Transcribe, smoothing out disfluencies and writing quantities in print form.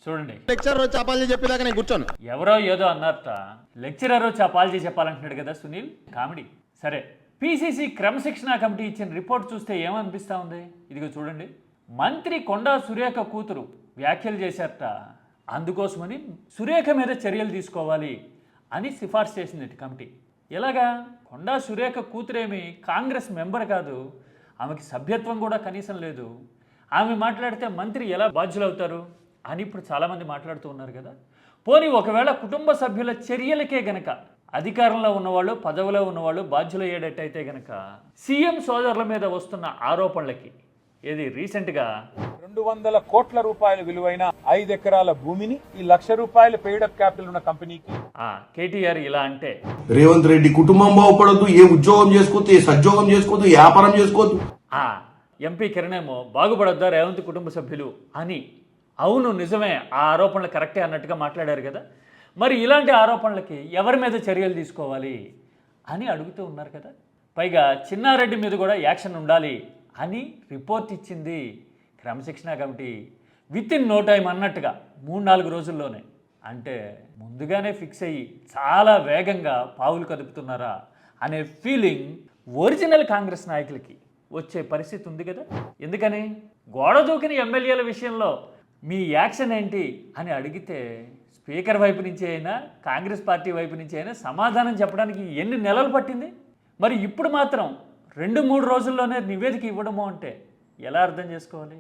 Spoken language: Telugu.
చూడండి. లెక్చరర్ వచ్చి అపాలజీ చెప్పేదాకా నేను కూర్చోను. ఎవరో ఏదో అన్నారట, లెక్చరర్ వచ్చి అపాలజీ చెప్పాలంటున్నాడు కదా సునీల్. కామెడీ. సరే, పిసిసి క్రమశిక్షణ కమిటీ ఇచ్చిన రిపోర్ట్ చూస్తే ఏమనిపిస్తూ ఉంది? ఇదిగో చూడండి. మంత్రి కొండా సురేఖ కూతురు వ్యాఖ్యలు చేశారట. అందుకోసమని సురేఖ మీద చర్యలు తీసుకోవాలి అని సిఫార్సు చేసింది కమిటీ. ఎలాగా? కొండా సురేఖ కూతురేమి కాంగ్రెస్ మెంబర్ కాదు, ఆమెకి సభ్యత్వం కూడా కనీసం లేదు. ఆమె మాట్లాడితే మంత్రి ఎలా బాధ్యులవుతారు అని ఇప్పుడు చాలామంది మాట్లాడుతూ ఉన్నారు కదా. పోనీ ఒకవేళ కుటుంబ సభ్యుల చర్యలకే గనక అధికారంలో ఉన్నవాళ్ళు, పదవిలో ఉన్నవాళ్ళు బాధ్యులయ్యేటట్టయితే గనక సీఎం సోదరుల మీద వస్తున్న ఆరోపణలకి ఏది రీసెంట్గా 200 కోట్ల రూపాయల విలువైన 5 ఎకరాల భూమిని ఈ ₹1,00,000 పెయిడప్ క్యాపిటల్ ఉన్న కంపెనీకి కేటీఆర్ ఇలా అంటే, రేవంత్ రెడ్డి కుటుంబం బాగుపడద్దు, ఏ ఉద్యోగం చేసుకోవద్దు, ఏ సద్యోగం చేసుకోవద్దు, వ్యాపారం చేసుకోవద్దు. ఎంపీ కిరణ్ ఏమో బాగుపడొద్దా రేవంత్ కుటుంబ సభ్యులు అని. అవును, నిజమే, ఆ ఆరోపణలు కరెక్టే అన్నట్టుగా మాట్లాడారు కదా. మరి ఇలాంటి ఆరోపణలకి ఎవరి మీద చర్యలు తీసుకోవాలి అని అడుగుతూ ఉన్నారు కదా. పైగా చిన్నారెడ్డి మీద కూడా యాక్షన్ ఉండాలి అని రిపోర్ట్ ఇచ్చింది క్రమశిక్షణ కమిటీ. విత్ ఇన్ నో టైం అన్నట్టుగా 3-4 రోజుల్లోనే. అంటే ముందుగానే ఫిక్స్ అయ్యి చాలా వేగంగా పావులు కదుపుతున్నారా అనే ఫీలింగ్ ఒరిజినల్ కాంగ్రెస్ నాయకులకి వచ్చే పరిస్థితి ఉంది కదా. ఎందుకని? గోడ దూకిన ఎమ్మెల్యేల విషయంలో మీ యాక్షన్ ఏంటి అని అడిగితే స్పీకర్ వైపు నుంచి అయినా, కాంగ్రెస్ పార్టీ వైపు నుంచి అయినా సమాధానం చెప్పడానికి ఎన్ని నెలలు పట్టింది? మరి ఇప్పుడు మాత్రం 2-3 రోజుల్లోనే నివేదిక ఇవ్వడము అంటే ఎలా అర్థం చేసుకోవాలి?